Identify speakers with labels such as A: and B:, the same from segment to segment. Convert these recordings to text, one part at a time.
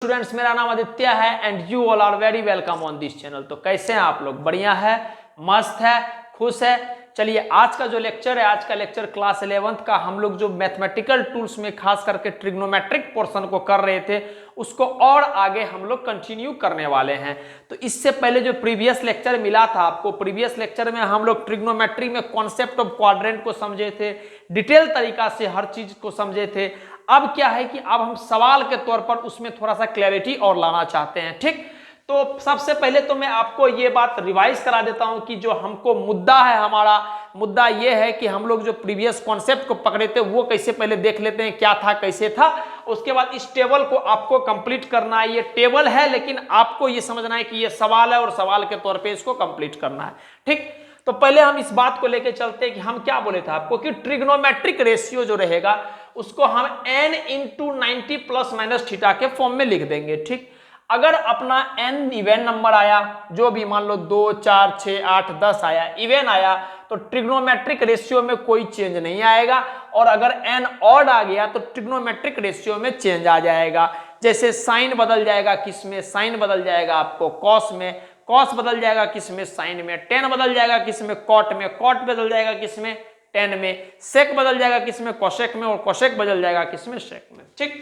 A: Students, मेरा नाम आदित्य है and you all are very welcome on this channel. तो कैसे हैं आप लोग? बढ़िया है, मस्त है, खुश है। चलिए, आज का जो लेक्चर है, आज का लेक्चर क्लास 11th का हम लोग जो मैथमेटिकल टूल्स में खास करके ट्रिग्नोमेट्रिक पोर्शन को कर रहे थे उसको और आगे हम लोग कंटिन्यू करने वाले हैं। तो इससे पहले जो प्रीवियस लेक्चर मिला था आपको, प्रीवियस लेक्चर में हम लोग ट्रिग्नोमेट्री में कॉन्सेप्ट ऑफ क्वाड्रेंट को समझे थे, डिटेल तरीका से हर चीज को समझे थे। अब क्या है कि अब हम सवाल के तौर पर उसमें थोड़ा सा क्लैरिटी और लाना चाहते हैं। ठीक, तो सबसे पहले तो मैं आपको ये बात रिवाइज करा देता हूं कि जो हमको मुद्दा है, हमारा मुद्दा ये है कि हम लोग जो प्रीवियस कॉन्सेप्ट को पकड़े थे वो कैसे पहले देख लेते हैं, क्या था कैसे था। उसके बाद इस टेबल को आपको कंप्लीट करना है। ये टेबल है लेकिन आपको ये समझना है कि ये सवाल है और सवाल के तौर पे इसको कंप्लीट करना है। ठीक, तो पहले हम इस बात को लेके चलते हैं कि हम क्या बोले थे आपको कि ट्रिग्नोमेट्रिक रेशियो जो रहेगा उसको हम n into 90 plus minus theta के फॉर्म में लिख देंगे। ठीक, अगर अपना n इवेन नंबर आया, जो भी मान लो 2, 4, 6, 8, 10 आया, इवेन आया, तो ट्रिग्नोमेट्रिक रेशियो में कोई चेंज नहीं आएगा। और अगर n ऑड आ गया तो ट्रिग्नोमेट्रिक रेशियो में चेंज आ जाएगा। जैसे साइन बदल जाएगा, किसमें? साइन बदल जाएगा आपको कॉस में, कॉस बदल जाएगा किसमें? साइन में। टेन बदल जाएगा किसमें? कॉट में। कॉट बदल जाएगा किसमें? टेन में। सेक बदल जाएगा किसमें? कोशेक में। और कोशेक बदल जाएगा किसमें? सेक में। ठीक,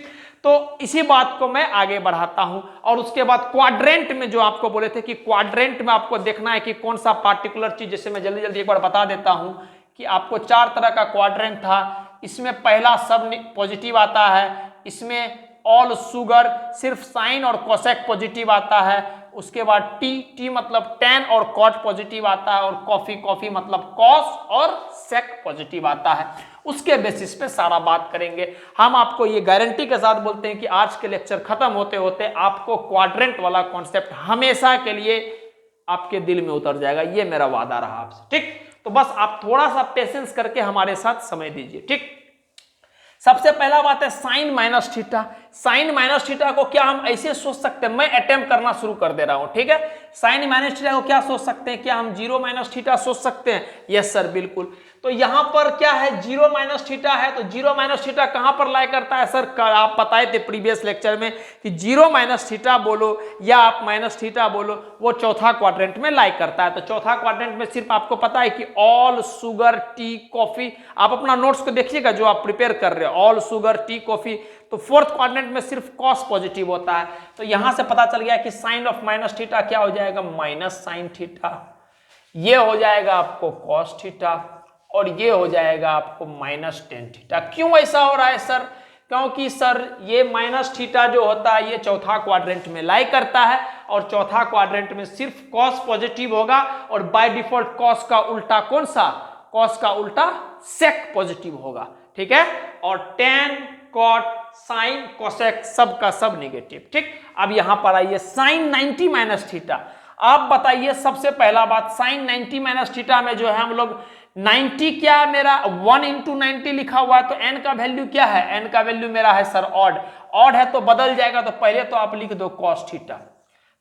A: तो इसी बात को मैं आगे बढ़ाता हूं। और उसके बाद क्वाड्रेंट में जो आपको बोले थे कि क्वाड्रेंट में आपको देखना है कि कौन सा पार्टिकुलर चीज, जैसे मैं जल्दी जल्दी एक बार बता देता हूं कि आपको 4 तरह का क्वाड्रेंट था। इसमें पहला सब पॉजिटिव आता है, इसमें ऑल शुगर सिर्फ साइन और कोसेक पॉजिटिव आता है। उसके बाद टी मतलब टेन और कॉट पॉजिटिव आता है। और कॉफी, कॉफी मतलब कॉस और सेक पॉजिटिव आता है। उसके बेसिस पे सारा बात करेंगे। हम आपको ये गारंटी के साथ बोलते हैं कि आज के लेक्चर खत्म होते होते आपको क्वाड्रेंट वाला कॉन्सेप्ट हमेशा के लिए आपके दिल में उतर जाएगा। ये मेरा वादा रहा आपसे। ठीक, तो बस आप थोड़ा सा पेशेंस करके हमारे साथ समय दीजिए। ठीक, सबसे पहला बात है sine minus theta. Sine minus theta को क्या हम ऐसे सोच सकते हैं? मैं अटेम्प्ट करना शुरू कर दे रहा हूं। ठीक है, साइन माइनस थीटा को क्या सोच सकते हैं? क्या हम 0 माइनस थीटा सोच सकते हैं? यस सर, बिल्कुल। तो यहां पर क्या है? 0 माइनस थीटा है, तो 0 माइनस थीटा कहां पर लाई करता है सर? आप बताए थे प्रीवियस लेक्चर में कि 0 माइनस थीटा बोलो या आप माइनस थीटा बोलो, वो चौथा क्वाड्रेंट में लाई करता है। तो चौथा क्वाड्रेंट में सिर्फ आपको पता है कि ऑल शुगर टी कॉफी। आप अपना नोट्स को देखिएगा जो आप प्रिपेयर कर रहे हो, ऑल शुगर टी कॉफी। तो फोर्थ क्वाड्रेंट में सिर्फ कॉस पॉजिटिव होता है। तो यहां से पता चल गया कि साइन ऑफ माइनस थीटा क्या हो जाएगा? Minus sine theta. ये हो जाएगा आपको कॉस थीटा और ये हो जाएगा आपको माइनस टेन थीटा। क्यों ऐसा हो रहा है सर? क्योंकि सर ये माइनस थीटा जो होता है ये चौथा क्वाड्रेंट में लाई करता है और चौथा क्वाड्रेंट में सिर्फ कॉस पॉजिटिव होगा। और बाय डिफॉल्ट कॉस का उल्टा कौन सा? कॉस का उल्टा सेक पॉजिटिव होगा। ठीक है, और टेन कॉट साइन कोसेक सब का सब नेगेटिव। ठीक, अब यहां पर आइए साइन 90 माइनस थीटा। आप बताइए सबसे पहला बात, साइन 90 माइनस थीटा में जो है हम लोग 90 क्या मेरा 1 इंटू 90 लिखा हुआ है। तो n का वैल्यू क्या है? n का वैल्यू मेरा है सर ऑड। ऑड है तो बदल जाएगा। तो पहले तो आप लिख दो कॉस थीटा,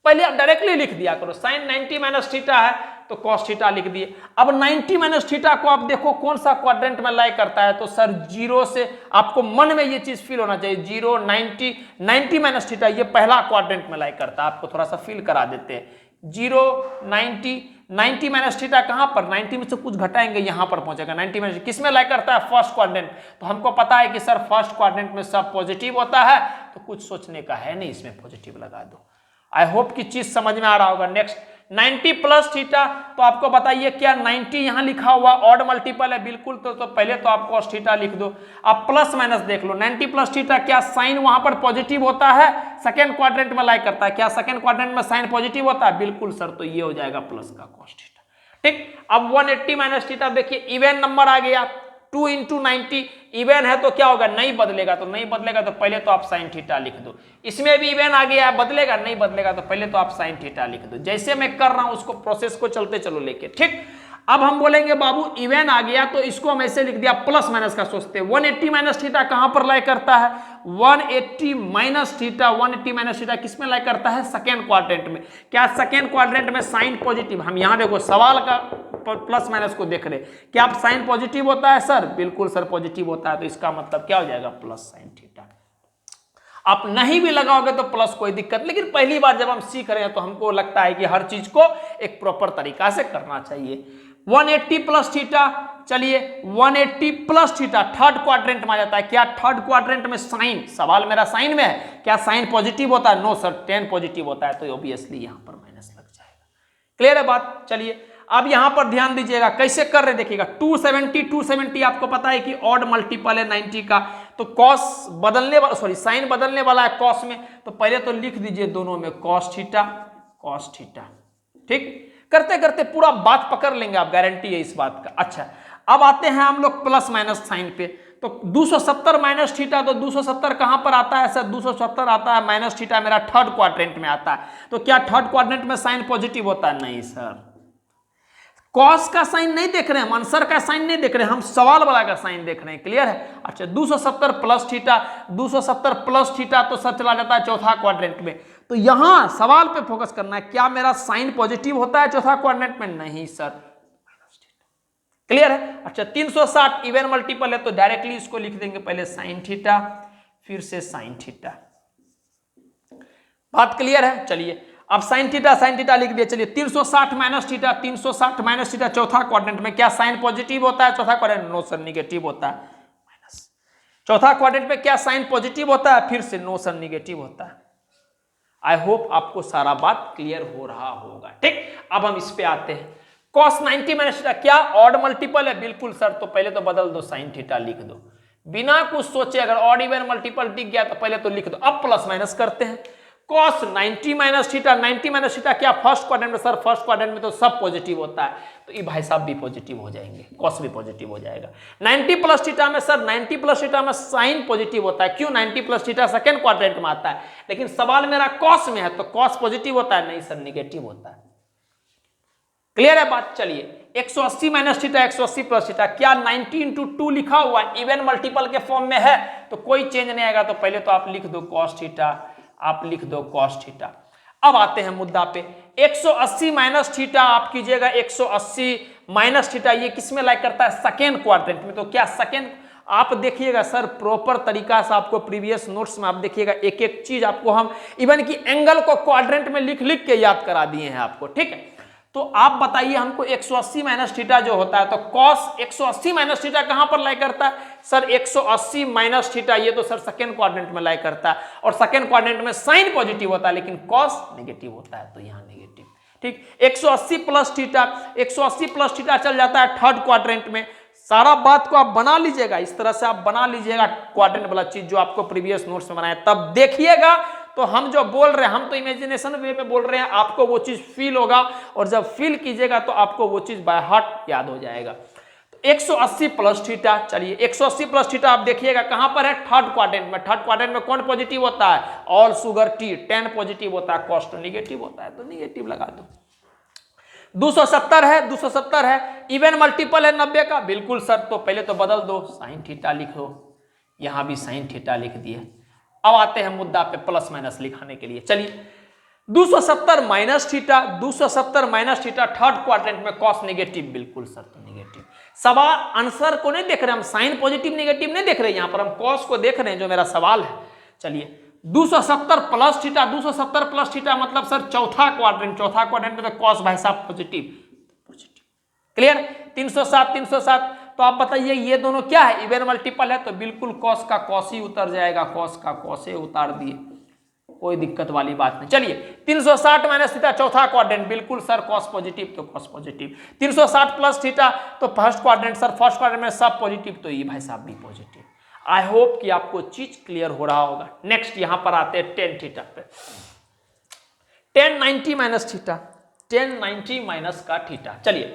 A: पहले आप डायरेक्टली लिख दिया करो। साइन 90 माइनस थीटा है तो कॉस थीटा लिख दिए। अब 90 माइनस थीटा को आप देखो कौन सा क्वाड्रेंट में लाई करता है। तो सर 0 से आपको मन में ये चीज फील होना चाहिए, 0 90 90 माइनस थीटा ये पहला क्वाड्रेंट में लाई करता है। आपको थोड़ा सा फील करा देते हैं। 0 90 90 माइनस थीटा कहां पर? 90 में से कुछ घटाएंगे यहां पर पहुंचेगा। 90 माइनस किस में लाई करता है? First quadrant. तो हमको पता है कि सर फर्स्ट क्वाड्रेंट में सब पॉजिटिव होता है, तो कुछ सोचने का है नहीं, इसमें पॉजिटिव लगा दो। आई होप कि चीज समझ में आ रहा होगा। नेक्स्ट 90 प्लस थीटा, तो आपको बताइए क्या 90 यहां लिखा हुआ ऑड मल्टीपल है? बिल्कुल। तो पहले तो आप कॉस थीटा लिख दो। आप प्लस माइनस देख लो। 90 प्लस थीटा क्या साइन वहां पर पॉजिटिव होता है? सेकेंड क्वाड्रेंट में लाई करता है। क्या सेकेंड क्वाड्रेंट में साइन पॉजिटिव होता है? बिल्कुल सर। तो ये हो जाएगा प्लस का कॉस थीटा। ठीक, अब 180 माइनस थीटा देखिए इवेन नंबर आ गया। 2 इंटू 90 इवेन है तो क्या होगा? नहीं बदलेगा। तो नहीं बदलेगा तो पहले तो आप साइन थीटा लिख दो। इसमें भी इवेन आ गया, बदलेगा? नहीं बदलेगा तो पहले तो आप साइन थीटा लिख दो। जैसे मैं कर रहा हूं उसको प्रोसेस को चलते चलो लेके। ठीक, अब हम बोलेंगे बाबू इवेन आ गया तो इसको हम ऐसे लिख दिया, प्लस माइनस का सोचते हैं। 180 माइनस थीटा कहां पर लाई करता है? 180 माइनस थीटा, 180 माइनस थीटा किस में लाई करता है? सेकेंड क्वाड्रेंट में। क्या सेकेंड क्वाड्रेंट में साइन पॉजिटिव? हम यहां देखो सवाल का प्लस माइनस को देख रहे, क्या आप साइन पॉजिटिव होता है सर? बिल्कुल सर पॉजिटिव होता है। तो इसका मतलब क्या हो जाएगा? Plus sine theta. आप नहीं भी लगाओगे तो प्लस कोई दिक्कत, लेकिन पहली बार जब हम सीख रहे हैं तो हमको लगता है कि हर चीज को एक प्रॉपर तरीका से करना चाहिए। 180 प्लस थीटा, चलिए 180 प्लस थीटा थर्ड क्वाड्रेंट में आ जाता है। क्या थर्ड क्वाड्रेंट में साइन, सवाल मेरा साइन में है, क्या साइन पॉजिटिव होता है? नो सर, टेन पॉजिटिव होता है, तो ऑब्वियसली यहां पर माइनस लग जाएगा। क्लियर है बात? चलिए अब यहां पर ध्यान दीजिएगा कैसे कर रहे, देखिएगा 270 आपको पता है कि ऑड मल्टीपल है 90 का, तो कॉस बदलने वाला, सॉरी साइन बदलने वाला है कॉस में, तो पहले तो लिख दीजिए दोनों में कॉस थीटा, कॉस थीटा। ठीक, करते करते पूरा बात पकड़ लेंगे आप, गारंटी है इस बात का। अच्छा, अब आते हैं हम लोग प्लस माइनस साइन पे, तो 270 माइनस थीटा, तो 270 कहां पर आता है सर? 270 आता है माइनस थीटा मेरा थर्ड क्वाड्रेंट में आता है, तो क्या थर्ड क्वाड्रेंट में साइन पॉजिटिव होता है? नहीं सर, कॉस का साइन नहीं देख रहे हैं, आंसर का साइन नहीं देख रहे हैं, हम सवाल वाला का साइन देख रहे हैं। क्लियर है? अच्छा, 270 प्लस थीटा, 270 प्लस थीटा तो सर चला जाता है चौथा क्वाड्रेंट में, तो यहां सवाल पे फोकस करना है, क्या मेरा साइन पॉजिटिव होता है चौथा क्वाड्रेंट में? नहीं सर। क्लियर है? अच्छा, 360 इवन मल्टीपल है तो डायरेक्टली इसको लिख देंगे, पहले साइन थीटा फिर से साइन थीटा। बात क्लियर है? चलिए अब साइन थीटा लिख दिया। चलिए 360 माइनस थीटा, 360 माइनस थीटा चौथा क्वाड्रेंट में, क्या साइन पॉजिटिव होता है चौथा क्वाड्रेंट? नो सर, निगेटिव होता है माइनस। चौथा क्वाड्रेंट में क्या साइन पॉजिटिव होता है? फिर से नो सर, निगेटिव होता है। आई होप आपको सारा बात क्लियर हो रहा होगा। ठीक, अब हम इस पे आते हैं। cos 90 माइनस थीटा क्या ऑड मल्टीपल है? बिल्कुल सर, तो पहले तो बदल दो, साइन थीटा लिख दो बिना कुछ सोचे। अगर ऑड इवन मल्टीपल दिख गया तो पहले तो लिख दो। अब प्लस माइनस करते हैं। cos 90 minus theta, 90 minus theta क्या फर्स्ट क्वाड्रेंट में? सर फर्स्ट क्वाड्रेंट में तो सब पॉजिटिव होता है, तो ये भाई साहब भी पॉजिटिव हो जाएंगे, cos भी पॉजिटिव हो जाएगा। 90 प्लस थीटा में सर, 90 प्लस थीटा में साइन पॉजिटिव होता है, क्यों? 90 प्लस थीटा सेकंड क्वाड्रेंट में आता है, लेकिन सवाल मेरा cos में है तो cos पॉजिटिव होता है? नहीं सर, निगेटिव होता है। क्लियर है बात? चलिए 180 माइनस थीटा, 180 प्लस थीटा क्या 90 इंटू 2 लिखा हुआ है, इवन मल्टीपल के फॉर्म में है, तो कोई चेंज नहीं आएगा, तो पहले तो आप लिख दो cos थीटा, आप लिख दो cos थीटा। अब आते हैं मुद्दा पे, 180 माइनस थीटा आप कीजिएगा, 180 माइनस थीटा ये किसमें लाइक करता है? सेकेंड क्वाड्रेंट में, तो क्या सेकेंड, आप देखिएगा सर प्रॉपर तरीका से आपको प्रीवियस नोट्स में आप देखिएगा एक एक चीज आपको हम इवन की एंगल को क्वाड्रेंट में लिख लिख के याद करा दिए हैं आपको। ठीक है, तो आप बताइए हमको 180 माइनस थीटा जो होता है, तो cos 180 माइनस थीटा कहां पर लाई करता है? सर 180 माइनस थीटा ये तो सर सेकेंड क्वाड्रेंट में लाई करता है, और सेकेंड क्वाड्रेंट में साइन पॉजिटिव होता है लेकिन cos नेगेटिव होता है, तो यहां नेगेटिव। ठीक, 180 प्लस थीटा, 180 प्लस थीटा चल जाता है थर्ड क्वाड्रेंट में। सारा बात को आप बना लीजिएगा, इस तरह से आप बना लीजिएगा क्वाड्रेंट वाला चीज जो आपको प्रीवियस नोट्स में बनाया, तब देखिएगा तो हम जो बोल रहे हैं, हम तो इमेजिनेशन वे में बोल रहे हैं, आपको वो चीज फील होगा, और जब फील कीजिएगा तो आपको वो चीज बाय हार्ट याद हो जाएगा। तो 180 प्लस थीटा, चलिए 180 प्लस थीटा आप देखिएगा कहां पर है? थर्ड क्वाड्रेंट में। थर्ड क्वाड्रेंट में कौन पॉजिटिव होता है? ऑल शुगर टी, 10 पॉजिटिव होता है, cos तो निगेटिव होता है, तो निगेटिव लगा दो। 270 है, 270 है, इवन मल्टीपल है 90 का, बिल्कुल सर, तो पहले तो बदल दो, साइन थीटा लिख दो, यहां भी साइन थीटा लिख दिए। अब आते हैं मुद्दा पे प्लस माइनस लिखाने के लिए। चलिए 270 minus theta, 270 minus theta third quadrant में cos नेगेटिव, बिल्कुल सर, तो नेगेटिव। सवाल आंसर को नहीं देख रहे हम, साइन पॉजिटिव नेगेटिव नहीं देख रहे, यहां पर हम cos को देख रहे हैं जो मेरा सवाल है। चलिए 270 प्लस थीटा, 270 प्लस थीटा मतलब सर चौथा क्वाड्रेंट, चौथा क्वाड्रेंट में तो cos भाई साहब पॉजिटिव। क्लियर? 360 360, तो आप बताइए ये दोनों क्या है? इवन मल्टीपल है, तो बिल्कुल cos का cos ही उतर जाएगा, cos का cos ही उतार दिए, कोई दिक्कत वाली बात नहीं। चलिए 360 माइनस थीटा चौथा क्वाड्रेंट, बिल्कुल सर cos पॉजिटिव, तो cos पॉजिटिव। 360 प्लस थीटा तो first quadrant, sir first quadrant में सब पॉजिटिव, तो ये भाई साहब भी पॉजिटिव। आई होप कि आपको चीज क्लियर हो रहा होगा। नेक्स्ट यहां पर आते हैं tan थीटा पे। tan 90 minus theta, tan 90 minus का थीटा, चलिए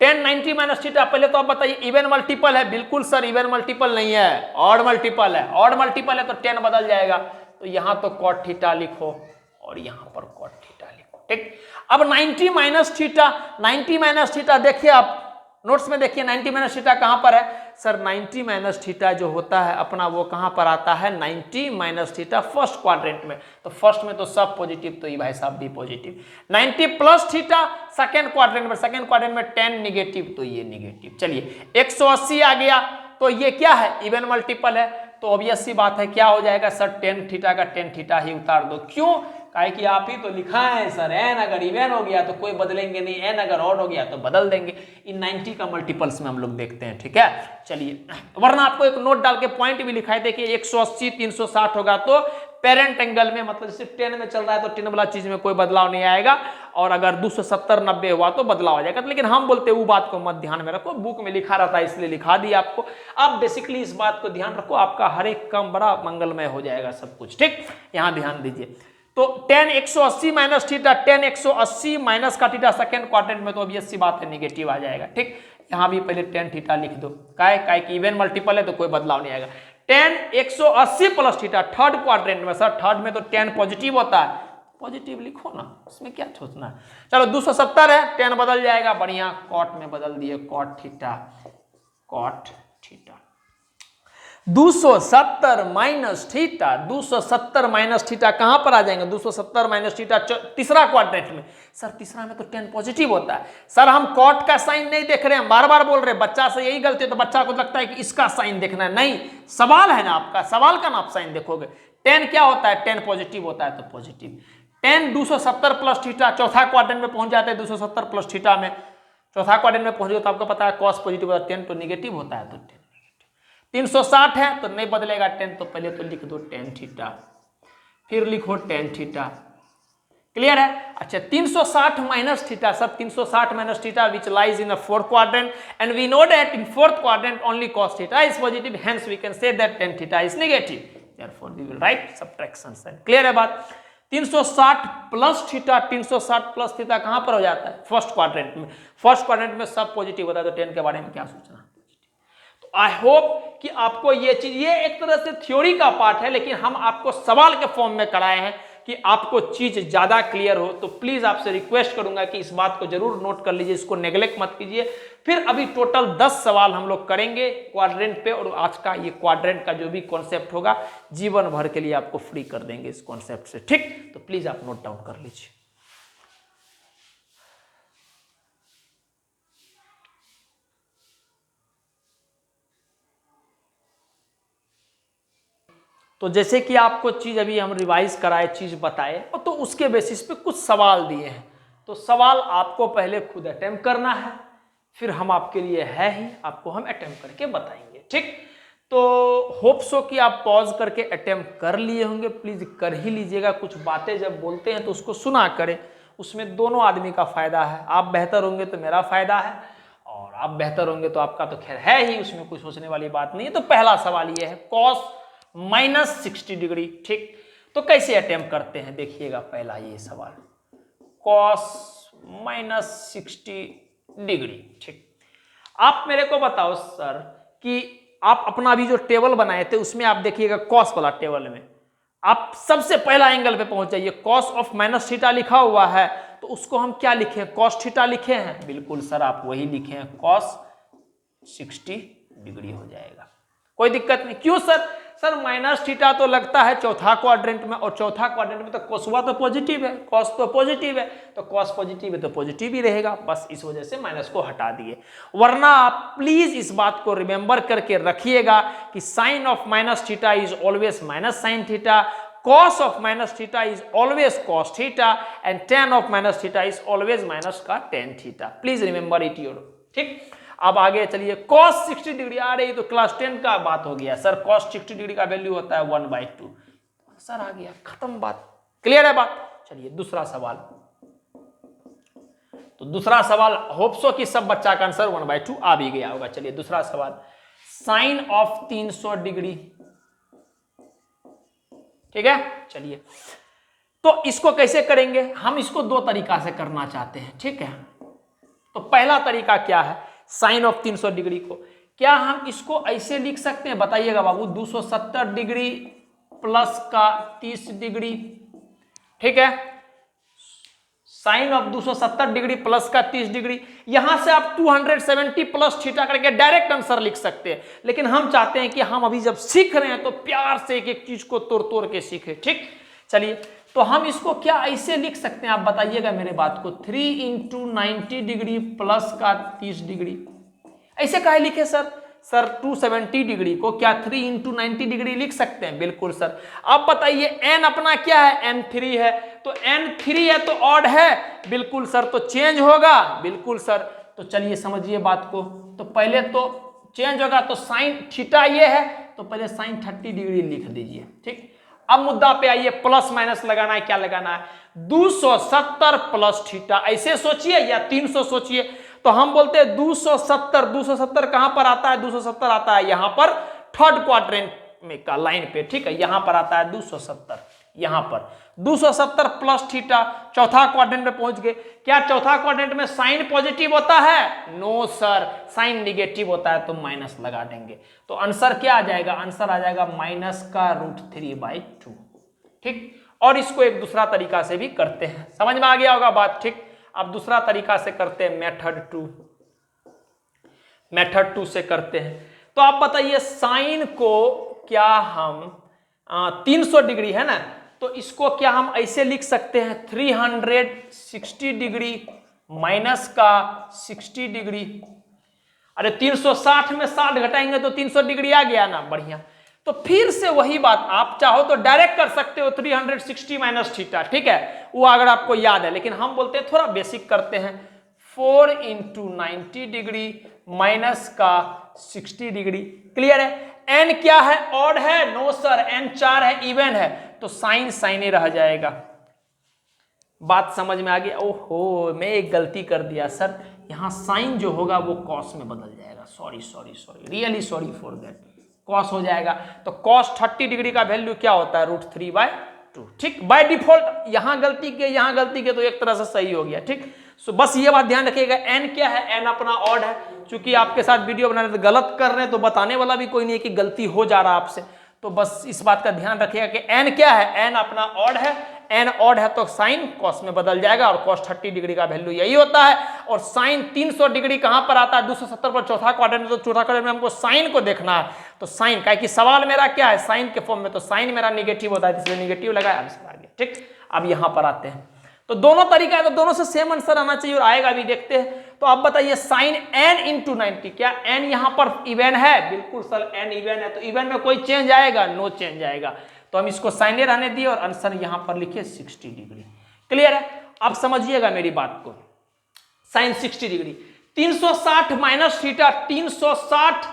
A: tan 90 माइनस थीटा, पहले तो आप बताइए इवन मल्टीपल है? बिल्कुल सर, इवन मल्टीपल नहीं है, ऑड मल्टीपल है। ऑड मल्टीपल है तो 10 बदल जाएगा, तो यहां तो cot थीटा लिखो और यहां पर cot थीटा लिखो। ठीक, अब 90 माइनस थीटा, 90 माइनस थीटा देखिए आप नोट्स में देखिए 90 माइनस थीटा कहां पर है? सर 90 माइनस थीटा जो होता है अपना वो कहां पर आता है? 90 माइनस थीटा फर्स्ट क्वाड्रेंट में, तो फर्स्ट में तो सब पॉजिटिव, तो ये भाई साहब भी positive. 90 plus theta second quadrant में, सेकंड क्वाड्रेंट में 10 निगेटिव, तो ये निगेटिव। चलिए 180 आ गया, तो ये क्या है? इवन मल्टीपल है, तो ऑब्वियस सी बात है क्या हो जाएगा सर, टेन थीटा का टेन थीटा ही उतार दो। क्यों? काहे कि आप ही तो लिखा है सर, एन अगर इवन हो गया तो कोई बदलेंगे नहीं, एन अगर ऑड हो गया तो बदल देंगे। इन 90 का मल्टीपल्स में हम लोग देखते हैं, ठीक है। चलिए, वरना आपको एक नोट डाल के पॉइंट भी लिखा है, देखिए 180 360 होगा तो पेरेंट एंगल में, मतलब सिर्फ 10 में चल रहा है तो 10 वाला चीज में कोई बदलाव नहीं आएगा, और अगर 270 90 हुआ तो बदलाव आ जाएगा। लेकिन हम बोलते हैं वो बात को मत ध्यान में रखो, बुक में लिखा रहता है इसलिए लिखा दिया आपको। आप बेसिकली इस बात को ध्यान रखो, आपका हर एक काम बड़ा मंगलमय हो जाएगा सब कुछ, ठीक। यहां ध्यान दीजिए, तो tan 180 minus theta, tan 180 minus का थीटा सेकंड क्वाड्रेंट में तो ऑब्वियस सी बात है निगेटिव आ जाएगा, ठीक। यहां भी पहले tan थीटा लिख दो, काहे कि इवन मल्टीपल है तो कोई बदलाव नहीं आएगा। tan 180 plus theta third quadrant में, सर थर्ड में तो tan पॉजिटिव होता है, पॉजिटिव लिखो ना, उसमें क्या सोचना है। चलो 270 है, tan बदल जाएगा, बढ़िया कॉट में बदल दिए, cot theta, cot theta 270 minus theta, 270 minus theta कहां पर आ जाएंगे, 270 माइनस थीटा तीसरा क्वाड्रेंट में। सर तीसरा में तो tan पॉजिटिव होता है। सर हम कॉट का साइन नहीं देख रहे हैं, बार बार बोल रहे हैं, बच्चा से यही गलती है, तो बच्चा को लगता है कि इसका साइन देखना है, नहीं, सवाल है ना आपका, सवाल का ना आप साइन देखोगे। tan क्या होता है, tan पॉजिटिव होता है तो पॉजिटिव। tan 270 प्लस थीटा चौथा क्वाड्रेंट में पहुंच जाते हैं, 270 प्लस थीटा में चौथा क्वाड्रेंट में पहुंचे तो आपको पता है कॉस पॉजिटिव होता है, tan तो निगेटिव होता है तो 360 है तो नहीं बदलेगा tan, तो पहले तो लिख दो tan थीटा, फिर लिखो tan थीटा, क्लियर है। अच्छा 360 minus theta, sir 360 minus theta which lies in the fourth quadrant and we know that in fourth quadrant only cos theta is positive, hence we can say that tan theta is negative, therefore we will write subtraction sign, clear है बात। 360 plus theta, 360 plus theta कहां पर हो जाता है, first quadrant में, first quadrant में सब पॉजिटिव होता है तो tan के बारे में क्या सोचना। आई होप कि आपको ये चीज, ये एक तरह से थ्योरी का पार्ट है, लेकिन हम आपको सवाल के फॉर्म में कराए हैं कि आपको चीज ज्यादा क्लियर हो। तो प्लीज आपसे रिक्वेस्ट करूंगा कि इस बात को जरूर नोट कर लीजिए, इसको नेग्लेक्ट मत कीजिए। फिर अभी टोटल 10 सवाल हम लोग करेंगे क्वाड्रेंट पे, और आज का ये क्वाड्रेंट का जो भी कॉन्सेप्ट होगा जीवन भर के लिए आपको फ्री कर देंगे इस कॉन्सेप्ट से, ठीक। तो प्लीज आप नोट डाउन कर लीजिए। तो जैसे कि आपको चीज अभी हम रिवाइज कराए, चीज बताए, तो उसके बेसिस पे कुछ सवाल दिए हैं, तो सवाल आपको पहले खुद अटेम्प्ट करना है, फिर हम आपके लिए है ही, आपको हम अटेम्प्ट करके बताएंगे, ठीक। तो होप सो कि आप पॉज करके अटेम्प्ट कर लिए होंगे, प्लीज कर ही लीजिएगा। कुछ बातें जब बोलते हैं तो उसको सुना करें, उसमें दोनों आदमी का फायदा है, आप बेहतर होंगे तो मेरा फायदा है, और आप बेहतर होंगे तो आपका तो खैर है ही, उसमें कुछ सोचने वाली बात नहीं है। तो पहला सवाल ये है cos -60 डिग्री, ठीक। तो कैसे अटेम्प्ट करते हैं, देखिएगा पहला ये सवाल, cos -60 डिग्री, ठीक। आप मेरे को बताओ सर कि आप अपना भी जो टेबल बनाए थे उसमें आप देखिएगा cos वाला टेबल में आप सबसे पहला एंगल पे पहुंच जाइए, cos ऑफ माइनस थीटा लिखा हुआ है तो उसको हम क्या लिखे, cos थीटा लिखे हैं, बिल्कुल सर आप वही लिखे हैं, cos 60 डिग्री हो जाएगा, कोई दिक्कत नहीं। क्यों सर, सर माइनस थीटा तो लगता है चौथा क्वाड्रेंट में, और चौथा क्वाड्रेंट में तो कोसवा तो पॉजिटिव है, कॉस तो पॉजिटिव है, तो कॉस पॉजिटिव है तो पॉजिटिव ही रहेगा, बस इस वजह से माइनस को हटा दिए। वरना आप प्लीज इस बात को रिमेंबर करके रखिएगा कि sine of minus theta is always minus sine theta, cos of minus theta is always cos theta and tan of minus theta is always minus का tan theta, please remember it your, ठीक। अब आगे चलिए, cos 60 degree आ रही तो class 10 का बात हो गया सर, cos 60 डिग्री का वैल्यू होता है 1/2, सर आ गया, खत्म बात, क्लियर है बात। चलिए दूसरा सवाल, तो दूसरा सवाल होप सो कि सब बच्चा का आंसर 1/2 आ भी गया होगा। चलिए दूसरा सवाल, साइन ऑफ 300 डिग्री, ठीक है। चलिए तो इसको कैसे करेंगे, हम इसको दो तरीका से करना चाहते हैं, ठीक है। तो पहला तरीका क्या है, साइन ऑफ 300 डिग्री को क्या हम इसको ऐसे लिख सकते हैं, बताइएगा बाबू, 270 डिग्री प्लस का 30 डिग्री, ठीक है, साइन ऑफ 270 डिग्री प्लस का 30 डिग्री, यहां से आप 270 प्लस थीटा करके डायरेक्ट आंसर लिख सकते हैं, लेकिन हम चाहते हैं कि हम अभी जब सीख रहे हैं तो प्यार से एक एक चीज को तोड़ तोड़ के सीखे, ठीक। चलिए तो हम इसको क्या ऐसे लिख सकते हैं, आप बताइएगा मेरे बात को, 3 × 90 डिग्री प्लस का 30 डिग्री, ऐसे काहे लिखे सर, सर 270 डिग्री को क्या 3 इंटू 90 डिग्री लिख सकते हैं? बिल्कुल सर। अब बताइए n अपना क्या है? n3 है, तो n3 है तो ऑड है, बिल्कुल सर। तो चेंज होगा, बिल्कुल सर। तो चलिए समझिए बात को। तो पहले तो चेंज होगा, तो साइन थीटा ये है, तो पहले साइन 30 डिग्री लिख दीजिए, ठीक। अब मुद्दा पे आइए, प्लस माइनस लगाना है, क्या लगाना है? 270 प्लस थीटा, ऐसे सोचिए या 300 सोचिए। तो हम बोलते हैं 270, 270 कहां पर आता है? 270 आता है यहां पर थर्ड क्वाड्रेंट में का लाइन पे, ठीक है, यहां पर आता है 270, यहां पर 270 प्लस थीटा, चौथा क्वाड्रेंट में पहुंच गए। क्या चौथा क्वाड्रेंट में साइन पॉजिटिव होता है? नो सर, साइन निगेटिव होता है, तो माइनस लगा देंगे। तो आंसर क्या आ जाएगा? आंसर आ जाएगा -√3/2, ठीक। और इसको एक दूसरा तरीका से भी करते हैं, समझ में आ गया होगा बात, ठीक। अब दूसरा तरीका से करते हैं, मेथड 2 से करते हैं। तो आप बताइए साइन को क्या हम 300 डिग्री है ना, तो इसको क्या हम ऐसे लिख सकते हैं 360 डिग्री माइनस का 60 डिग्री। अरे 360 में 60 घटाएंगे तो 300 डिग्री आ गया ना, बढ़िया। तो फिर से वही बात, आप चाहो तो डायरेक्ट कर सकते हो 360 माइनस थीटा, ठीक है, वो अगर आपको याद है, लेकिन हम बोलते हैं थोड़ा बेसिक करते हैं। 4 इंटू 90 डिग्री माइनस का 60 डिग्री। क्लियर है? एन क्या है? ऑड है? नो सर, एन 4 है, इवन है, तो साइन साइन ही रह जाएगा। बात समझ में आ गई? ओहो, मैं एक गलती कर दिया सर, यहां साइन जो होगा वो कॉस में बदल जाएगा। Sorry, really sorry for that, cos हो जाएगा। तो कॉस 30 डिग्री का वैल्यू क्या होता है? √3/2, ठीक। बाय डिफॉल्ट यहां गलती के तो एक तरह से सही हो गया, ठीक। सो बस ये बात ध्यान रखिएगा, एन क्या है? एन अपना ऑड है। चूंकि आपके साथ वीडियो बना रहे तो गलत कर रहे हैं, तो बताने वाला भी कोई नहीं है कि गलती हो जा रहा आपसे, तो बस इस बात का ध्यान रखिएगा कि एन क्या है? एन अपना ऑड है। एन ऑड है तो साइन कॉस में बदल जाएगा, और कॉस 30 डिग्री का वैल्यू यही होता है। और साइन 300 डिग्री कहां पर आता है? 270 पर, चौथा क्वाड्रेंट, तो चौथा क्वाड्रेंट में हमको साइन को देखना है। तो साइन का, कि सवाल मेरा क्या है? साइन के फॉर्म में, तो साइन मेरा निगेटिव होता है, इसलिए निगेटिव लगाया, आंसर आ गया, ठीक। अब यहां पर आते हैं, तो दोनों तरीका है, तो दोनों से सेम आंसर आना चाहिए, और आएगा भी, देखते हैं। तो आप बताइए साइन n इंटू 90, क्या n यहां पर इवन है? बिल्कुल सर, n इवन है, तो इवन में कोई चेंज आएगा? नो चेंज आएगा, तो हम इसको साइने रहने दिए, और आंसर यहां पर लिखिए 60 डिग्री। क्लियर है? अब समझिएगा मेरी बात को, sine 60 degree, 360 minus theta, 360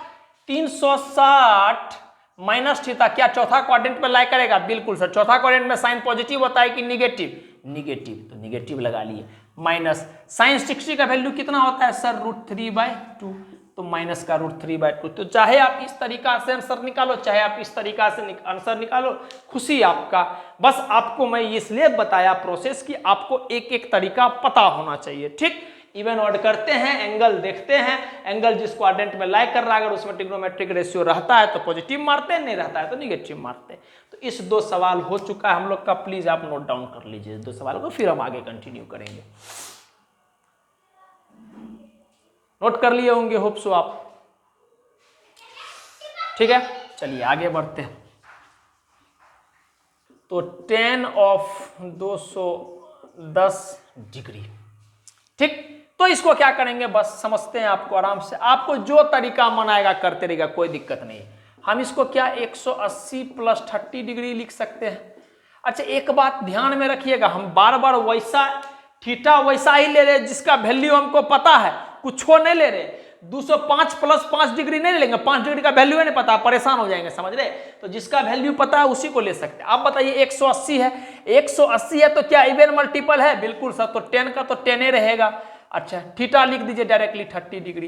A: minus theta क्या चौथा क्वाड्रेंट में लाई करेगा? बिल्कुल सर, चौथा क्वाड्रेंट में साइन पॉजिटिव होता है कि निगेटिव? निगेटिव, तो निगेटिव लगा लिए। माइनस साइन 60 का वैल्यू कितना होता है सर? √3/2, तो माइनस का √3/2। तो चाहे आप इस तरीका से आंसर निकालो, चाहे आप इस तरीका से आंसर निकालो, खुशी आपका। बस आपको मैं इसलिए बताया प्रोसेस कि आपको एक एक तरीका पता होना चाहिए, ठीक। इवन ऑड करते हैं, एंगल देखते हैं, एंगल जिस क्वाड्रेंट में लाई कर रहा है, अगर उसमें ट्रिग्नोमेट्रिक रेशियो रहता है तो पॉजिटिव मारते हैं, नहीं रहता है तो निगेटिव मारते हैं। तो इस 2 सवाल हो चुका है हम लोग का, प्लीज आप नोट डाउन कर लीजिए इस 2 सवाल को, फिर हम आगे कंटिन्यू करेंगे। नोट कर लिए होंगे होप सो आप, ठीक है। चलिए आगे बढ़ते हैं। तो tan ऑफ 210 डिग्री, ठीक। तो इसको क्या करेंगे, बस समझते हैं आपको आराम से, आपको जो तरीका मन आएगा करते रहेगा, कोई दिक्कत नहीं। हम इसको क्या 180 प्लस 30 डिग्री लिख सकते हैं। अच्छा एक बात ध्यान में रखिएगा, हम बार बार वैसा थीटा वैसा ही ले रहे जिसका वैल्यू हमको पता है, कुछ नहीं ले रहे। 205 प्लस 5 डिग्री नहीं लेंगे, 5 डिग्री का वैल्यू है नहीं पता, परेशान हो जाएंगे, समझ रहे। तो जिसका वैल्यू पता है उसी को ले सकते हैं। आप बताइए 180 है, 180 है तो क्या इवन मल्टीपल है? बिल्कुल सर, तो 10 का तो 10 ही रहेगा। अच्छा थीटा लिख दीजिए डायरेक्टली 30 डिग्री,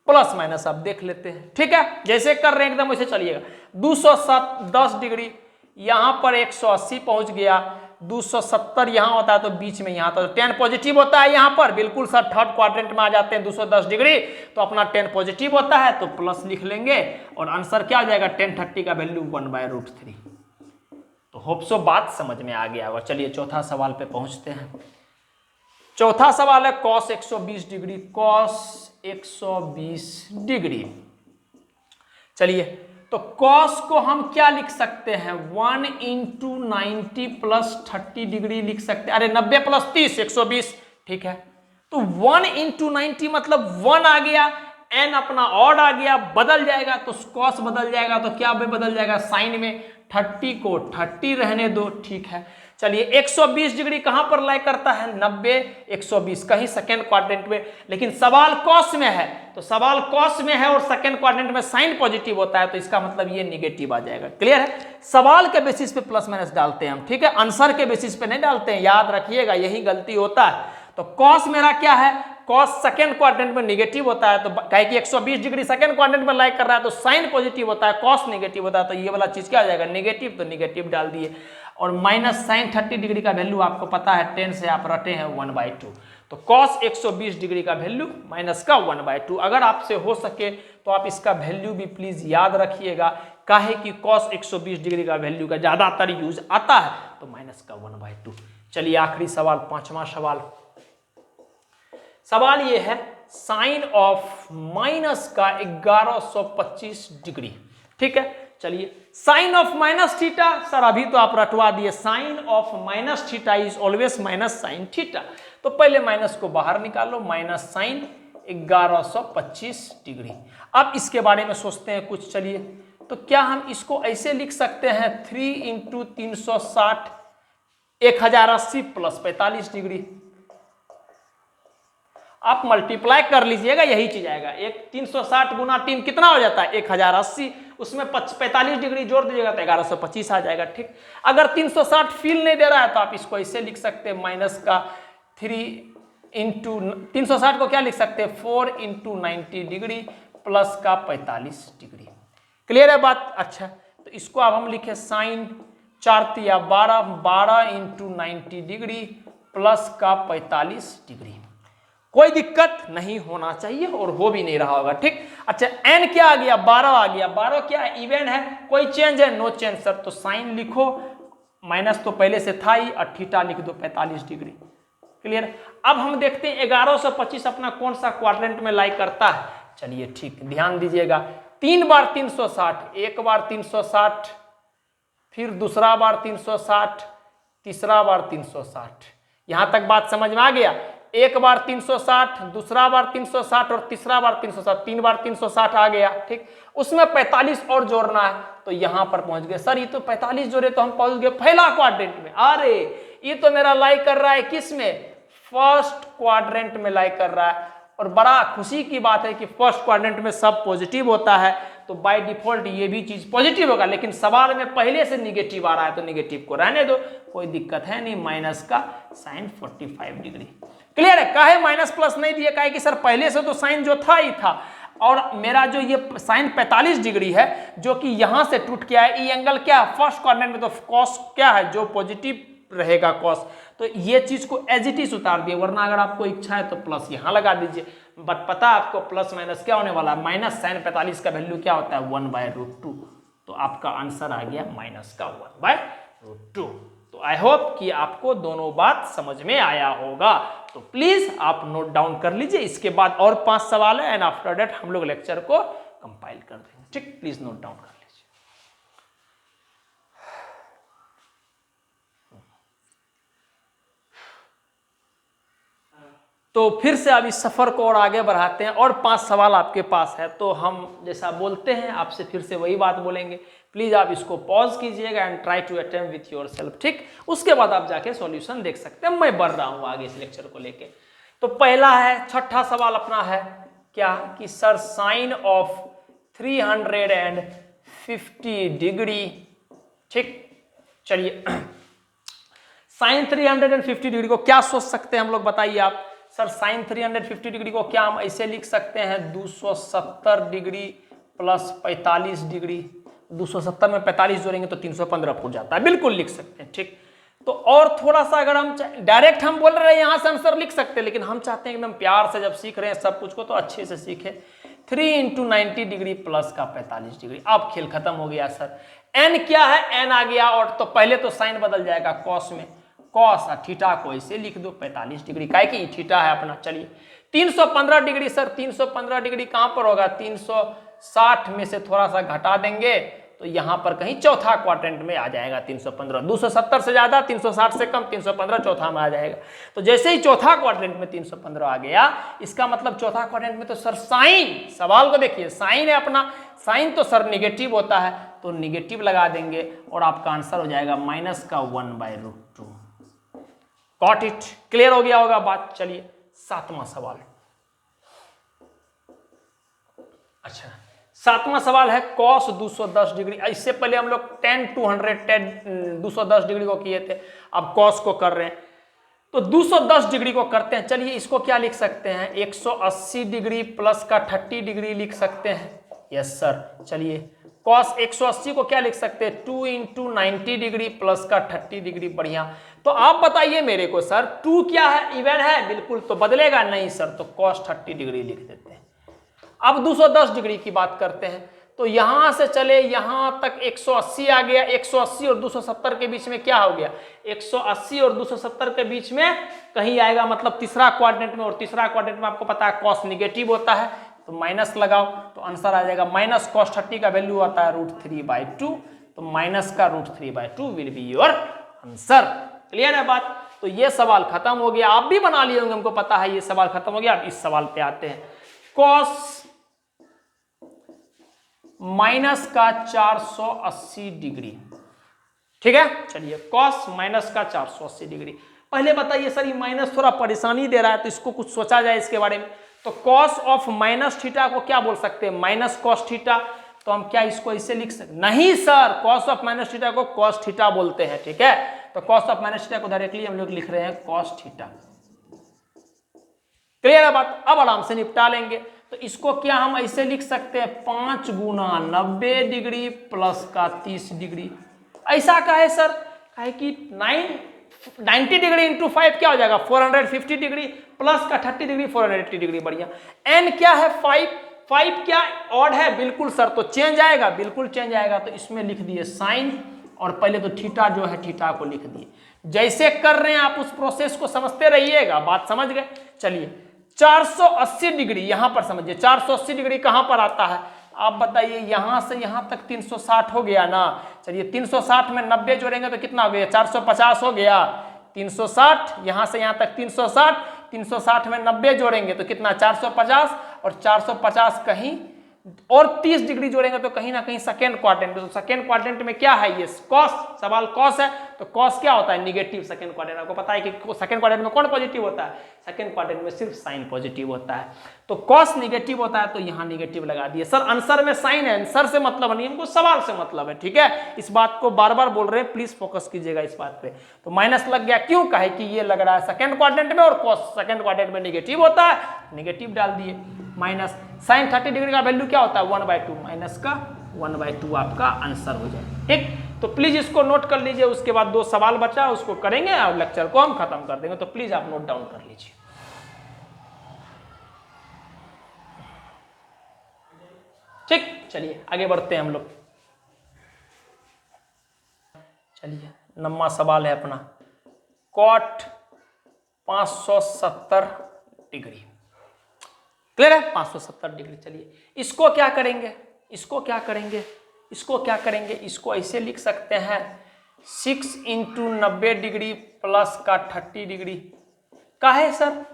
A: प्लस माइनस आप देख लेते हैं, ठीक है। जैसे कर रहे हैं एकदम वैसे चलिएगा। 210 डिग्री, यहां पर 180 पहुंच गया, 270 यहां होता है तो बीच में यहां तो 10 पॉजिटिव होता है यहां पर, बिल्कुल सर थर्ड क्वाड्रेंट में आ जाते हैं 210 डिग्री, तो अपना 10 पॉजिटिव होता है तो प्लस लिख लेंगे, और आंसर क्या आ जाएगा? 1030 का वैल्यू 1/√3। तो होप सो बात समझ में आ गया होगा। चलिए चौथा सवाल पे पहुंचते हैं। चौथा सवाल है cos 120 डिग्री, cos 120 डिग्री। चलिए तो cos को हम क्या लिख सकते हैं? 1 इंटू 90 प्लस 30 डिग्री लिख सकते हैं। अरे 90 प्लस 30 120, ठीक है। तो 1 इंटू 90 मतलब 1 आ गया, एन अपना ऑड आ गया, बदल जाएगा तो कॉस बदल जाएगा, तो क्या भी बदल जाएगा साइन में, 30 को 30 रहने दो, ठीक है। चलिए 120 डिग्री कहां पर लाई करता है, 90 120 कहीं सेकेंड क्वाड्रेंट में, लेकिन सवाल कॉस में है, तो सवाल कॉस में है और सेकेंड क्वाड्रेंट में साइन पॉजिटिव होता है, तो इसका मतलब ये निगेटिव आ जाएगा। क्लियर है, सवाल के बेसिस पे प्लस माइनस डालते हैं हम, ठीक है, आंसर के बेसिस पे नहीं डालते हैं, याद रखिएगा यही गलती होता है। तो कॉस मेरा क्या है, कॉस सेकेंड क्वाड्रेंट में निगेटिव होता है, तो कहे कि 120 डिग्री सेकेंड क्वाड्रेंट में लाइक कर रहा है तो साइन पॉजिटिव होता है, कॉस निगेटिव होता है, तो ये वाला चीज क्या हो जाएगा, निगेटिव, तो निगेटिव डाल दिए। और माइनस साइन 30 डिग्री का वैल्यू आपको पता है 10 से आप रटे हैं 1/2, तो कॉस 120 डिग्री का वैल्यू माइनस का 1/2। अगर आपसे हो सके तो आप इसका वैल्यू भी प्लीज याद रखिएगा, काहे कि कॉस 120 डिग्री का वैल्यू का ज्यादातर यूज आता है, तो माइनस का 1/2। चलिए आखिरी सवाल, पांचवा सवाल, सवाल ये है साइन ऑफ माइनस का 1125 डिग्री, ठीक है। चलिए sine of minus theta, sir अभी तो आप रटवा दिए, sine of minus theta is always minus sine theta, तो पहले माइनस को बाहर निकालो, माइनस साइन 1125 डिग्री। अब इसके बारे में सोचते हैं कुछ, चलिए तो क्या हम इसको ऐसे लिख सकते हैं 3 × 360 1080 प्लस 45 डिग्री, आप मल्टीप्लाई कर लीजिएगा यही चीज आएगा, 360 गुना 3 कितना हो जाता है 1080, उसमें 45 डिग्री जोड़ दीजिएगा तो 1125 आ जाएगा, ठीक। अगर 360 फील नहीं दे रहा है तो आप इसको ऐसे लिख सकते हैं, माइनस का 3 × 360 को क्या लिख सकते हैं 4 × 90 डिग्री प्लस का 45 डिग्री। क्लियर है बात, अच्छा तो इसको अब हम लिखे साइन 4 × 12 12 × 90 डिग्री प्लस का 45 डिग्री। कोई दिक्कत नहीं होना चाहिए और हो भी नहीं रहा होगा, ठीक। अच्छा n क्या आ गया, 12 आ गया, 12 क्या इवन है, कोई चेंज है, नो चेंज सर, तो साइन लिखो, माइनस तो पहले से था ही, और थीटा लिख दो 45 डिग्री। क्लियर, अब हम देखते हैं 1125 अपना कौन सा क्वाड्रेंट में लाई करता है। चलिए ठीक, ध्यान दीजिएगा, 3 बार 360, एक बार 360, फिर दूसरा बार 360, तीसरा बार 360, यहां तक बात समझ में आ गया। एक बार 360, दूसरा बार 360 और तीसरा बार 360, 3 बार 360 आ गया, ठीक। उसमें 45 और जोड़ना है, तो यहां पर पहुंच गए। सर ये तो 45 जोड़े तो हम पहुंच गए पहला क्वाड्रेंट में, अरे ये तो मेरा लाई कर रहा है किस में, फर्स्ट क्वाड्रेंट में लाई कर रहा है। और बड़ा खुशी की बात है कि फर्स्ट क्वाड्रेंट में सब पॉजिटिव होता है, तो बाय डिफॉल्ट ये भी चीज पॉजिटिव होगा, लेकिन सवाल में पहले से निगेटिव आ रहा है तो निगेटिव को रहने दो, कोई दिक्कत है नहीं, माइनस का साइन 45 डिग्री। क्लियर है, काहे माइनस प्लस नहीं दिया, काहे कि सर पहले से तो साइन जो था ही था, और मेरा जो ये साइन 45 डिग्री है जो कि यहां से टूट के आया, ये एंगल क्या है फर्स्ट क्वाड्रेंट में, तो कॉस क्या है जो पॉजिटिव रहेगा कॉस, तो ये चीज को एज इट इज उतार दिए, वरना अगर आपको इच्छा है तो प्लस यहां लगा दीजिए, बट पता है आपको प्लस माइनस क्या होने वाला है, माइनस साइन 45 का वैल्यू क्या होता है 1/√2, तो आपका आंसर आ गया माइनस का 1/√2। तो आई होप कि आपको दोनों बात समझ में आया होगा, तो प्लीज आप नोट डाउन कर लीजिए, इसके बाद और 5 सवाल है एंड आफ्टर दैट हम लोग लेक्चर को कंपाइल कर देंगे, ठीक, प्लीज नोट डाउन कर लीजिए। तो फिर से अब इस सफर को और आगे बढ़ाते हैं, और 5 सवाल आपके पास है, तो हम जैसा बोलते हैं आपसे फिर से वही बात बोलेंगे, प्लीज आप इसको पॉज कीजिएगा and try to attempt with yourself, ठीक। उसके बाद आप जाके सॉल्यूशन देख सकते हैं, मैं बढ़ रहा हूं आगे इस लेक्चर को लेके। तो पहला है, छठा सवाल अपना है क्या कि सर साइन ऑफ 350 डिग्री, ठीक। चलिए साइन 350 डिग्री को क्या सोच सकते हैं हम लोग, बताइए आप। सर साइन 350 डिग्री को क्या हम ऐसे लिख सकते हैं 270 डिग्री प्लस 45 डिग्री, 270 में 45 जोड़ेंगे तो 315 फुट जाता है, बिल्कुल लिख सकते हैं, ठीक। तो और थोड़ा सा अगर हम डायरेक्ट हम बोल रहे हैं यहां से आंसर लिख सकते हैं, लेकिन हम चाहते हैं एकदम प्यार से जब सीख रहे हैं सब कुछ को तो अच्छे से सीखे, 3 × 90 डिग्री प्लस का 45 डिग्री। अब खेल खत्म हो गया सर, एन क्या है, एन आ गया, और तो पहले तो साइन बदल जाएगा कॉस में, कॉस और थीटा को ऐसे लिख दो 45 डिग्री, काहे कि थीटा है अपना। चलिए 315 डिग्री, सर 315 डिग्री कहां पर होगा, 360 में से थोड़ा सा घटा देंगे तो तो यहाँ पर कहीं चौथा क्वाड्रेंट में आ जाएगा 315। 270 से ज्यादा, 360 से कम, 315 चौथा में आ जाएगा। तो जैसे ही चौथा क्वाड्रेंट में 315 आ गया, इसका मतलब चौथा क्वाड्रेंट में तो सर साइन, सवाल को देखिए, साइन है अपना, साइन तो सर निगेटिव होता है, तो निगेटिव लगा देंगे और आपका आंसर हो जाएगा -1/√2। Got it? क्लियर हो गया होगा बात। चलिए 7वां सवाल। अच्छा, 7वां सवाल है cos 210 डिग्री। इससे पहले हम लोग tan 210 डिग्री को किए थे, अब cos को कर रहे हैं। तो 210 डिग्री को करते हैं। चलिए इसको क्या लिख सकते हैं, 180 डिग्री प्लस का 30 डिग्री लिख सकते हैं। Yes sir. चलिए cos 180 को क्या लिख सकते हैं, 2 × 90 डिग्री प्लस का 30 डिग्री। बढ़िया। तो आप बताइए मेरे को सर 2 क्या है, इवन है बिल्कुल, तो बदलेगा नहीं सर, तो cos 30 डिग्री लिख देते हैं। अब 210 डिग्री की बात करते हैं, तो यहां से चले यहां तक 180 आ गया। 180 और 270 के बीच में क्या हो गया, 180 और 270 के बीच में कहीं आएगा, मतलब तीसरा क्वाड्रेंट में, और तीसरा क्वाड्रेंट में आपको पता है cos निगेटिव होता है, तो माइनस लगाओ तो आंसर आ जाएगा -cos 30 का वैल्यू आता है √3/2, तो माइनस का √3/2 will be your answer. Clear है बात? तो ये सवाल खत्म हो गया, आप भी बना लिए होंगे, हमको पता है ये सवाल खत्म हो गया। अब इस सवाल पे आते हैं, cos -480 डिग्री। ठीक है, चलिए cos -480 डिग्री। पहले बताइए सर ये माइनस थोड़ा परेशानी दे रहा है, तो इसको कुछ सोचा जाए इसके बारे में। तो cos ऑफ -θ को क्या बोल सकते हैं, -cos θ। तो हम क्या इसको ऐसे लिख सकते, नहीं सर, cos ऑफ -θ को cos θ बोलते हैं। ठीक है, तो cos ऑफ -θ को डायरेक्टली हम लोग लिख रहे हैं cos θ। क्लियर है बात? अब आराम से निपटा लेंगे। तो इसको क्या हम ऐसे लिख सकते हैं, 5 × 90 डिग्री प्लस का 30 डिग्री। ऐसा का है सर, है कि 90 डिग्री इंटू 5 क्या हो जाएगा, 450 डिग्री प्लस का 30 डिग्री 480 डिग्री। बढ़िया। एन क्या है, 5 क्या ऑड है, बिल्कुल सर, तो चेंज आएगा, बिल्कुल चेंज आएगा। तो इसमें लिख दिए साइन, और पहले तो थीटा जो है थीटा को लिख दिए। जैसे कर रहे हैं आप उस प्रोसेस को समझते रहिएगा, बात समझ गए। चलिए 480 डिग्री यहां पर समझिए, 480 डिग्री कहां पर आता है, आप बताइए। यहां से यहां तक 360 हो गया ना। चलिए 360 में 90 जोड़ेंगे तो कितना हो गया, 450 हो गया। 360 यहां से यहां तक 360, 360 में 90 जोड़ेंगे तो कितना, 450, और 450 कहीं और 30 डिग्री जोड़ेंगे तो कहीं ना कहीं सेकेंड क्वाड्रेंट। तो सेकेंड क्वाड्रेंट में क्या है, ये cos, सवाल cos है, तो cos क्या होता है, निगेटिव। सेकेंड क्वाड्रेंट आपको पता है कि सेकेंड क्वाड्रेंट में कौन पॉजिटिव होता है, सेकेंड क्वाड्रेंट में सिर्फ साइन पॉजिटिव होता है। तो cos निगेटिव होता है, तो यहाँ निगेटिव लगा दिए। सर आंसर में साइन है, आंसर से मतलब नहीं, हमको सवाल से मतलब है। ठीक है, इस बात को बार बार बोल रहे हैं, प्लीज फोकस कीजिएगा इस बात पे। तो माइनस लग गया, क्यों, कहे कि ये लग रहा है सेकेंड क्वाड्रेंट में, और cos सेकेंड क्वाड्रेंट में निगेटिव होता है, निगेटिव डाल दिए। माइनस साइन 30 डिग्री का वैल्यू क्या होता है, 1/2, माइनस का 1/2 आपका आंसर हो जाए। ठीक, तो प्लीज इसको नोट कर लीजिए। उसके बाद 2 सवाल बचा, उसको करेंगे और लेक्चर को हम खत्म कर देंगे। तो प्लीज आप नोट डाउन कर लीजिए। ठीक, चलिए आगे बढ़ते हैं हम लोग। चलिए 9वां सवाल है अपना, cot 570 डिग्री। क्लियर है, 570 डिग्री। चलिए इसको क्या करेंगे, इसको क्या करेंगे, इसको क्या करेंगे, इसको ऐसे लिख सकते हैं 6 × 90 डिग्री प्लस का 30 डिग्री का है सर।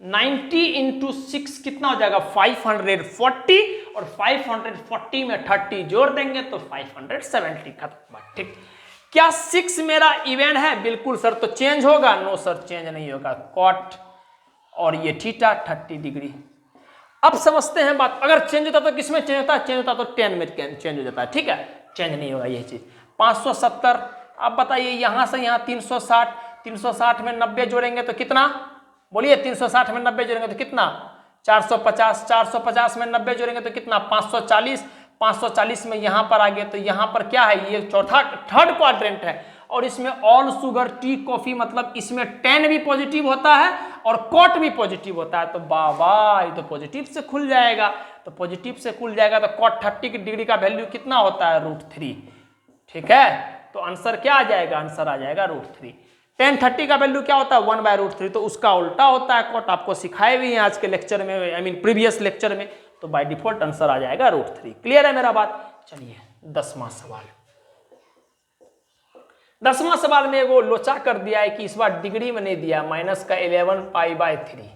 A: 90 × 6 कितना हो जाएगा, 540, और 540 में 30 जोड़ देंगे तो 570 खत्म। ठीक, क्या 6 मेरा इवन है, बिल्कुल सर, तो चेंज होगा, नो सर चेंज नहीं होगा। cot और ये थीटा 30 डिग्री। अब समझते हैं बात, अगर चेंज होता तो किसमें चेंज होता है, चेंज होता तो 10 में चेंज हो जाता है। ठीक है, चेंज नहीं होगा ये चीज। 570, अब बताइए यहां से यहां 360, 360 में 90 जोड़ेंगे तो कितना, बोलिए, 360 में 90 जोड़ेंगे तो कितना, 450, 450 में 90 जोड़ेंगे तो कितना, 540, 540 में यहां पर आ गए तो यहां पर क्या है, ये थर्ड क्वाड्रेंट है, और इसमें ऑल शुगर टी कॉफी, मतलब इसमें 10 भी पॉजिटिव होता है और cot भी पॉजिटिव होता है। तो बाबा ये तो पॉजिटिव से खुल जाएगा, तो पॉजिटिव से खुल जाएगा तो cot 30 डिग्री का वैल्यू कितना होता है, √3। ठीक है, तो आंसर क्या आ जाएगा, आंसर आ जाएगा √3। tan 30 का वैल्यू क्या होता है, 1/√3, तो उसका उल्टा होता है cot। आपको सिखाए भी हैं आज के लेक्चर में, प्रीवियस लेक्चर में। तो बाय डिफॉल्ट आंसर आ जाएगा √3। क्लियर है मेरा बात? चलिए 10वां सवाल। 10वां सवाल में वो लोचा कर दिया है कि इस बार डिग्री में नहीं दिया, -11π/3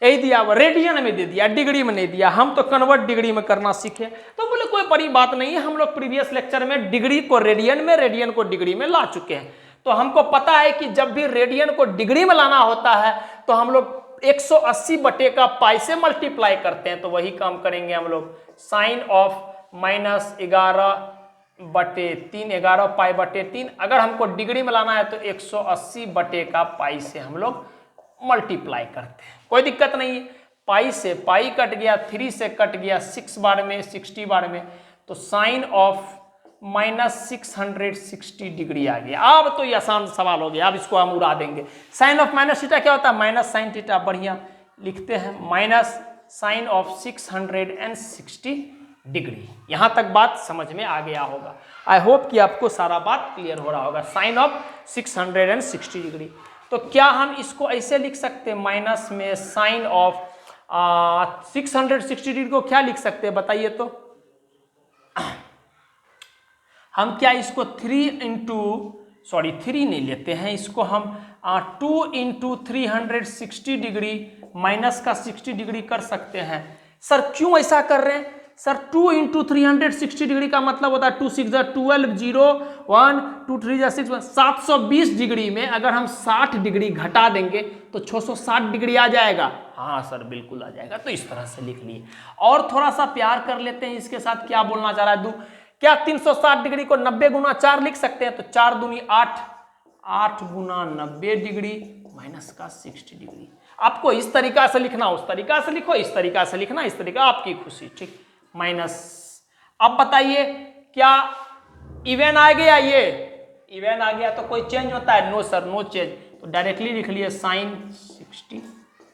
A: यही दिया, वो रेडियन में दे दिया, डिग्री में नहीं दिया। हम तो कन्वर्ट डिग्री में करना सीखे, तो बोले कोई बड़ी बात नहीं है, हम लोग प्रीवियस लेक्चर में डिग्री को रेडियन में, रेडियन को डिग्री में ला चुके हैं। तो हमको पता है कि जब भी रेडियन को डिग्री में लाना होता है तो हम लोग 180 बटे का पाई से मल्टीप्लाई करते हैं। तो वही काम करेंगे हम लोग, साइन ऑफ -11/3, 11π/3। अगर हमको डिग्री में लाना है तो 180 बटे का पाई से हम लोग मल्टीप्लाई करते हैं, कोई दिक्कत नहीं है। पाई से पाई कट गया, 3 से कट गया, 6 बार में 60 बार में, तो साइन ऑफ -660 डिग्री आ गया। अब तो ये आसान सवाल हो गया, अब इसको हम उड़ा देंगे। साइन ऑफ माइनस थीटा क्या होता है? Minus sine theta. बढ़िया, लिखते हैं माइनस साइन ऑफ 660 डिग्री। यहां तक बात समझ में आ गया होगा। आई होप कि आपको सारा बात क्लियर हो रहा होगा। Sine of 660 degree. तो क्या हम इसको ऐसे लिख सकते हैं, माइनस में साइन ऑफ 660 डिग्री को क्या लिख सकते हैं बताइए तो? हम क्या इसको 3 नहीं लेते हैं, इसको हम 2 × 360 डिग्री माइनस का 60 डिग्री कर सकते हैं। सर क्यों ऐसा कर रहे हैं? सर 2 × 360 डिग्री का मतलब होता है 2 6 12, 0 1 2 3 6 720 डिग्री में अगर हम 60 डिग्री घटा देंगे तो 660 डिग्री आ जाएगा। हाँ सर बिल्कुल आ जाएगा। तो इस तरह से लिख लिए। और थोड़ा सा प्यार कर लेते हैं इसके साथ, क्या बोलना चाह रहा है? क्या 360 डिग्री को 90 × 4 लिख सकते हैं? तो 4 दूनी 8, 8 × 90 डिग्री माइनस का 60 डिग्री। आपको इस तरीका से लिखना, उस तरीका से लिखो, इस तरीका से लिखना, इस तरीका, आपकी खुशी। ठीक, माइनस। अब बताइए क्या इवन आ गया? ये इवन आ गया तो कोई चेंज होता है? No sir, no change. तो डायरेक्टली लिख लिए साइन 60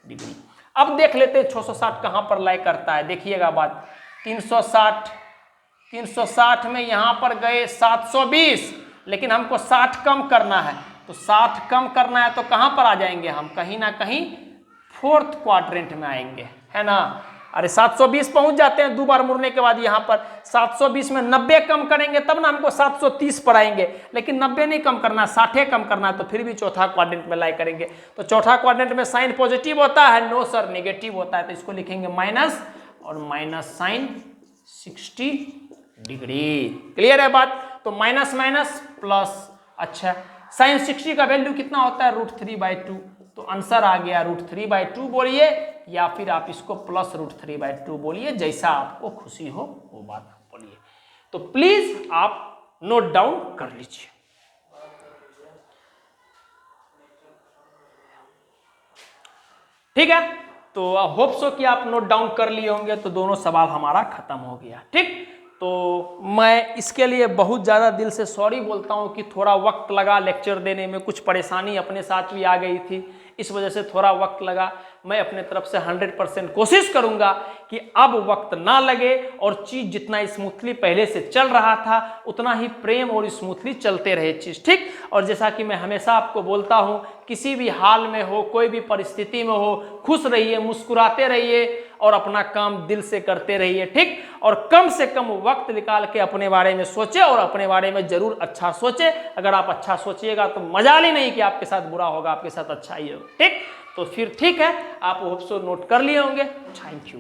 A: डिग्री। अब देख लेते हैं 660 कहां पर लाई करता है। देखिएगा बात, 360 में यहां पर गए 720, लेकिन हमको 60 कम करना है। तो 60 कम करना है तो कहां पर आ जाएंगे हम? कहीं ना कहीं 4th क्वाड्रेंट में आएंगे, है ना? अरे 720 पहुंच जाते हैं 2 बार मुड़ने के बाद। यहाँ पर 720 में 90 कम करेंगे तब ना हमको 730 पर आएंगे, लेकिन 90 नहीं कम करना, 60 कम करना है। तो फिर भी चौथा क्वाड्रेंट में लाई करेंगे। तो चौथा क्वाड्रेंट में साइन पॉजिटिव होता है? नो सर, नेगेटिव होता है। तो इसको लिखेंगे माइनस और माइनस साइन 60 डिग्री। क्लियर है बात? तो माइनस माइनस प्लस। अच्छा, साइन 60 का वैल्यू कितना होता है? √3/2। तो आंसर आ गया √3/2 बोलिए, या फिर आप इसको प्लस √3/2 बोलिए, जैसा आपको खुशी हो वो बात आप बोलिए। तो प्लीज आप नोट डाउन कर लीजिए। ठीक है, तो होप सो कि आप नोट डाउन कर लिए होंगे। तो दोनों सवाल हमारा खत्म हो गया। ठीक, तो मैं इसके लिए बहुत ज़्यादा दिल से सॉरी बोलता हूँ कि थोड़ा वक्त लगा लेक्चर देने में, कुछ परेशानी अपने साथ भी आ गई थी, इस वजह से थोड़ा वक्त लगा। मैं अपने तरफ से 100% कोशिश करूंगा कि अब वक्त ना लगे और चीज़ जितना स्मूथली पहले से चल रहा था उतना ही प्रेम और स्मूथली चलते रहे चीज़। ठीक, और जैसा कि मैं हमेशा आपको बोलता हूं, किसी भी हाल में हो, कोई भी परिस्थिति में हो, खुश रहिए, मुस्कुराते रहिए और अपना काम दिल से करते रहिए। ठीक, और कम से कम वक्त निकाल के अपने बारे में सोचे और अपने बारे में जरूर अच्छा सोचे। अगर आप अच्छा सोचिएगा तो मजाल ही नहीं कि आपके साथ बुरा होगा, आपके साथ अच्छा ही होगा। ठीक, तो फिर ठीक है, आप होप सो नोट कर लिए होंगे। Thank you.